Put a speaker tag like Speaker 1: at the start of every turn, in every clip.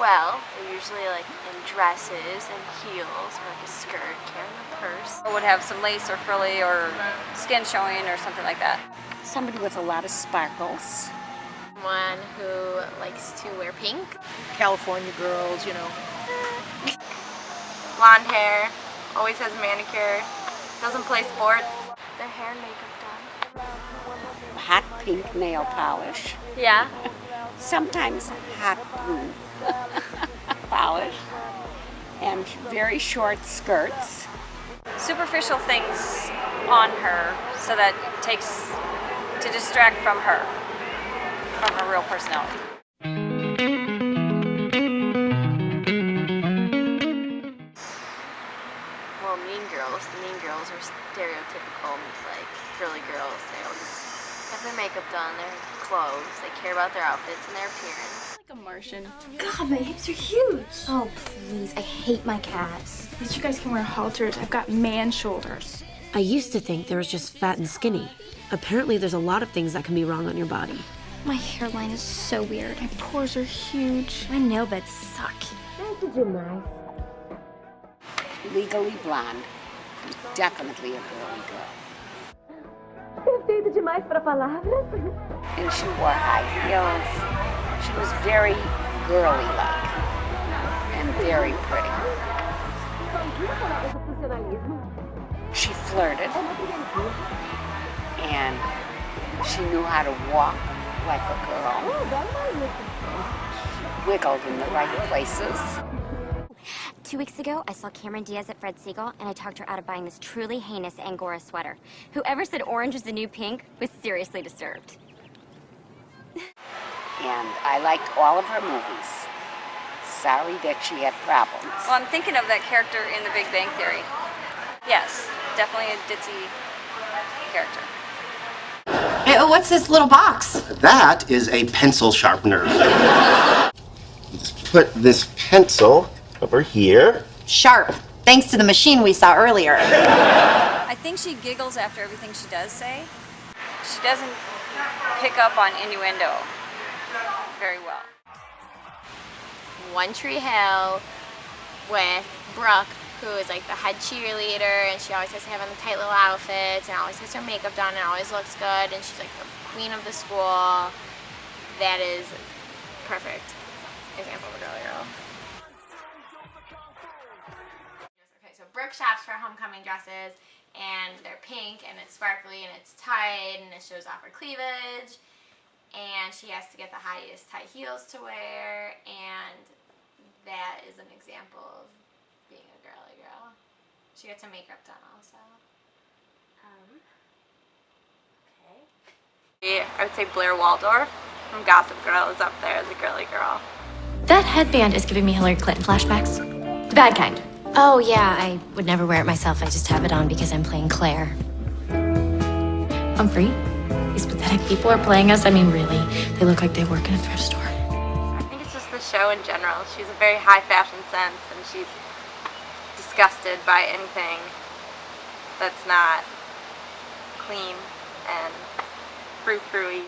Speaker 1: Well, they're usually like in dresses and heels or like a skirt, carrying a purse.
Speaker 2: Or would have some lace or frilly or skin showing or something like that.
Speaker 3: Somebody with a lot of sparkles.
Speaker 1: One who likes to wear pink.
Speaker 4: California girls, you know.
Speaker 1: Blonde hair, always has a manicure, doesn't play sports. Their hair and makeup done.
Speaker 3: Hot pink nail polish.
Speaker 1: Yeah.
Speaker 3: Sometimes hot blue polish. And very short skirts.
Speaker 2: Superficial things on her so that it takes to distract from her real personality.
Speaker 1: Well, the mean girls are stereotypical, like, girly girls. They always have their makeup done, their clothes, they care about their outfits and their appearance.
Speaker 5: Like a Martian.
Speaker 6: God, my hips are huge. Oh, please, I hate my calves.
Speaker 5: At least you guys can wear halters. I've got man shoulders.
Speaker 7: I used to think there was just fat and skinny. Apparently there's a lot of things that can be wrong on your body.
Speaker 6: My hairline is so weird.
Speaker 5: My pores are huge.
Speaker 6: My nail beds suck.
Speaker 3: Legally blonde. Definitely a girly girl. And she wore high heels. She was very girly-like and very pretty. She flirted, and she knew how to walk like a girl. She wiggled in the right places.
Speaker 6: 2 weeks ago, I saw Cameron Diaz at Fred Siegel, and I talked her out of buying this truly heinous Angora sweater. Whoever said orange was the new pink was seriously disturbed.
Speaker 3: And I liked all of her movies. Sorry that she had problems.
Speaker 2: Well, I'm thinking of that character in The Big Bang Theory. Yes, definitely a ditzy character.
Speaker 8: Hey, oh, what's this little box?
Speaker 9: That is a pencil sharpener. Let's put this pencil over here.
Speaker 8: Sharp. Thanks to the machine we saw earlier.
Speaker 2: I think she giggles after everything she does say. She doesn't pick up on innuendo very well.
Speaker 1: One Tree Hill with Brooke, who is like the head cheerleader, and she always has to have on the tight little outfits and always has her makeup done and always looks good, and she's like the queen of the school. That is perfect example of a girly girl. Okay, so Brooke shops for homecoming dresses, and they're pink and it's sparkly and it's tight and it shows off her cleavage, and she has to get the highest high heels to wear, and that is an example of being a girly girl. She gets her makeup done also. Okay. I would say Blair Waldorf from Gossip Girl is up there as a girly girl.
Speaker 10: That headband is giving me Hillary Clinton flashbacks. The bad kind.
Speaker 6: Oh, yeah, I would never wear it myself. I just have it on because I'm playing Claire.
Speaker 10: Humphrey, these pathetic people are playing us. I mean, really, they look like they work in a thrift store.
Speaker 1: I think it's just the show in general. She's a very high fashion sense, and she's disgusted by anything that's not clean and frou-frou-y.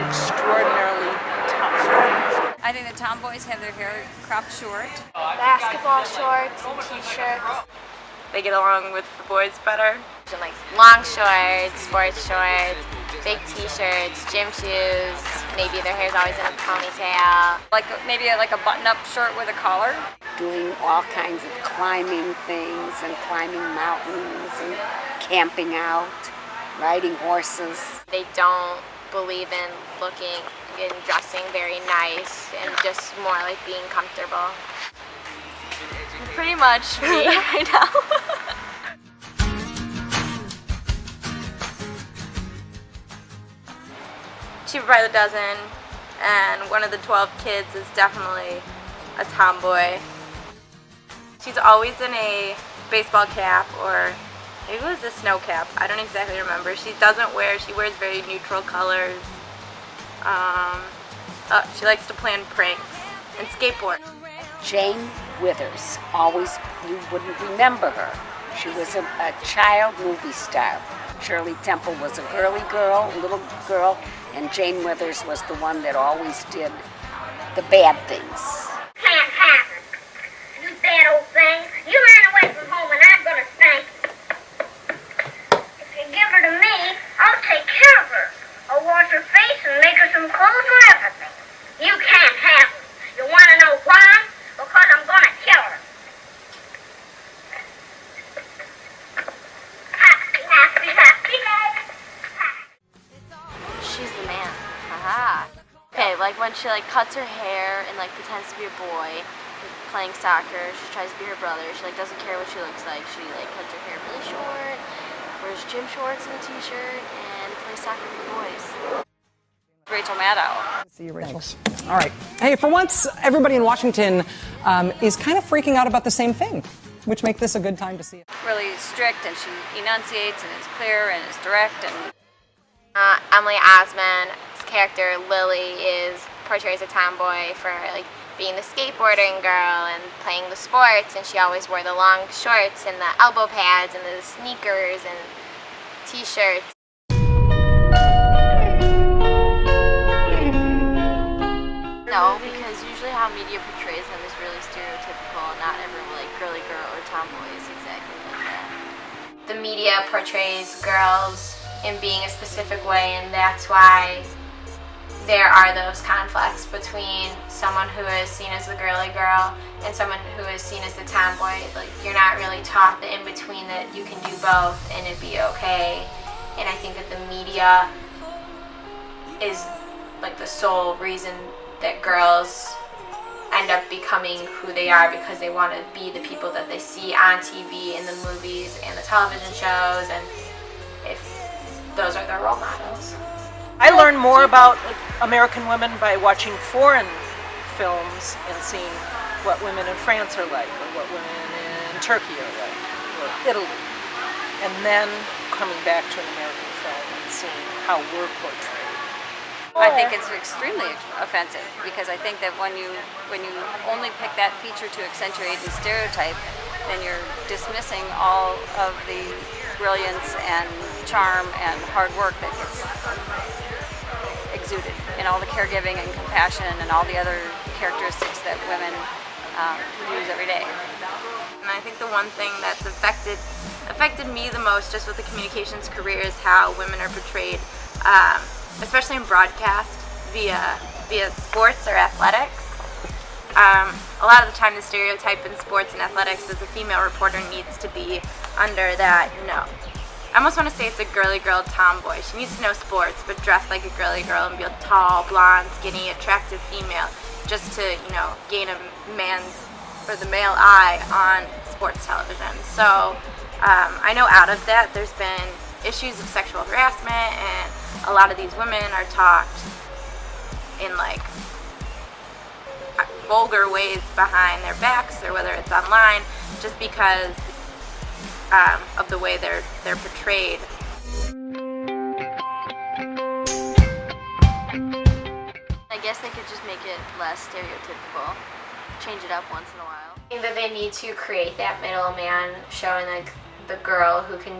Speaker 4: Extraordinarily tough.
Speaker 2: I think the tomboys have their hair cropped short.
Speaker 1: Basketball shorts and t-shirts. They get along with the boys better. And like long shorts, sports shorts, big t-shirts, gym shoes. Maybe their hair's always in a ponytail.
Speaker 2: Like maybe like a button-up shirt with a collar.
Speaker 3: Doing all kinds of climbing things and climbing mountains and camping out, riding horses.
Speaker 1: They don't believe in looking and dressing very nice and just more like being comfortable. Pretty much me right now. Cheaper by the dozen, and one of the 12 kids is definitely a tomboy. She's always in a baseball cap, or maybe it was a snow cap. I don't exactly remember. She wears very neutral colors. She likes to plan pranks and skateboard.
Speaker 3: Jane Withers, always, you wouldn't remember her. She was a child movie star. Shirley Temple was a girly girl, little girl, and Jane Withers was the one that always did the bad things.
Speaker 11: Can't happen. You bad old thing. You ran away from home and I'm gonna spank you. If you give her to me, I'll take care of her. I'll wash her face and make her some clothes and everything. You can't have her. You wanna know why? Because I'm gonna kill her. Happy, happy, happy.
Speaker 2: She's the man. Haha. Okay, like when she like cuts her hair and like pretends to be a boy playing soccer. She tries to be her brother. She like doesn't care what she looks like. She like cuts her hair really short, wears gym shorts and a t-shirt, and plays soccer with the boys. Rachel Maddow.
Speaker 12: See you, Rachel. All right. Hey, for once, everybody in Washington is kind of freaking out about the same thing, which makes this a good time to see it.
Speaker 2: Really strict, and she enunciates and is clear and is direct. And
Speaker 1: Emily Osment's character Lily portrays a tomboy for like being the skateboarding girl and playing the sports, and she always wore the long shorts and the elbow pads and the sneakers and t-shirts. No, because usually how media portrays them is really stereotypical, not every like girly girl or tomboy is exactly like that. The media portrays girls in being a specific way, and that's why there are those conflicts between someone who is seen as the girly girl and someone who is seen as the tomboy. Like, you're not really taught the in-between, that you can do both and it'd be okay. And I think that the media is like the sole reason that girls end up becoming who they are, because they want to be the people that they see on TV, in the movies and the television shows, and if those are their role models.
Speaker 4: I learned more about American women by watching foreign films and seeing what women in France are like, or what women in Turkey are like, or Italy, and then coming back to an American film and seeing how we're portrayed.
Speaker 2: I think it's extremely offensive, because I think that when you only pick that feature to accentuate and stereotype, then you're dismissing all of the brilliance and charm and hard work that gets exuded, and all the caregiving and compassion and all the other characteristics that women use every day.
Speaker 1: And I think the one thing that's affected me the most just with the communications career is how women are portrayed, especially in broadcast via sports or athletics. A lot of the time the stereotype in sports and athletics is a female reporter needs to be under that, I almost want to say it's a girly girl tomboy. She needs to know sports, but dress like a girly girl and be a tall, blonde, skinny, attractive female, just to, gain the male eye on sports television. So I know out of that there's been issues of sexual harassment, and a lot of these women are talked in like vulgar ways behind their backs, or whether it's online, just because of the way they're portrayed. I guess they could just make it less stereotypical, change it up once in a while. I think that they need to create that middleman, showing like the girl who can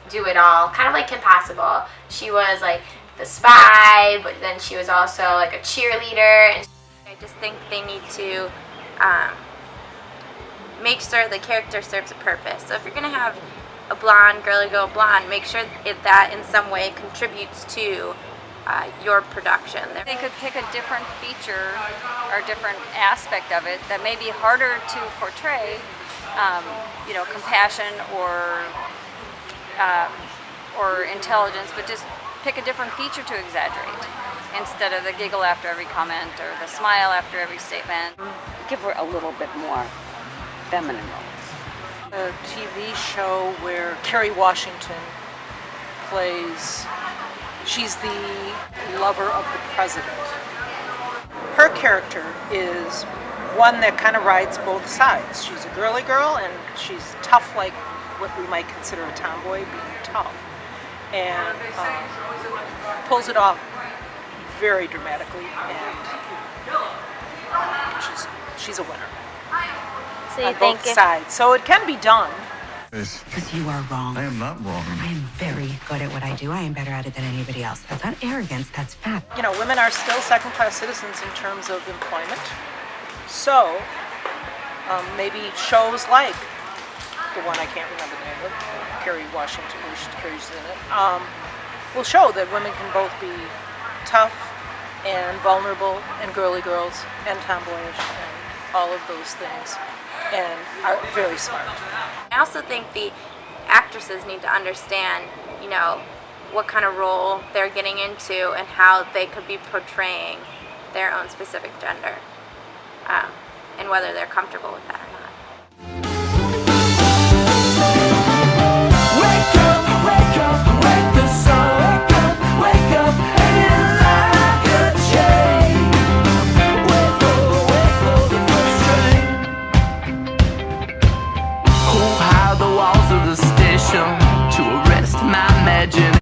Speaker 1: do it all, kind of like Kim Possible. She was like the spy, but then she was also like a cheerleader. And I just think they need to make sure the character serves a purpose. So if you're gonna have a blonde, girly girl blonde, make sure that in some way contributes to your production.
Speaker 2: They could pick a different feature or different aspect of it that may be harder to portray, compassion or intelligence, but just pick a different feature to exaggerate instead of the giggle after every comment or the smile after every statement.
Speaker 3: Give her a little bit more feminine roles.
Speaker 4: A TV show where Kerry Washington plays, she's the lover of the president. Her character is one that kind of rides both sides. She's a girly girl, and she's tough, like what we might consider a tomboy, being tough, and pulls it off very dramatically, and she's a winner.
Speaker 2: So you
Speaker 4: on
Speaker 2: think
Speaker 4: both sides. So it can be done.
Speaker 13: Because you are wrong. I am not wrong. I am very very good at what I do. I am better at it than anybody else. That's not arrogance, that's fact.
Speaker 4: You know, women are still second-class citizens in terms of employment. So, maybe shows like the one I can't remember the name of, Kerry Washington, Kerry's in it, will show that women can both be tough and vulnerable and girly girls and tomboyish and all of those things, and are very smart.
Speaker 2: I also think the actresses need to understand, you know, what kind of role they're getting into and how they could be portraying their own specific gender, and whether they're comfortable with that or not.
Speaker 14: Wake up, wake up, wake the sun. Wake up, ain't like a chain. Wait for the first train. Oh, how the walls of the station to arrest my imagination.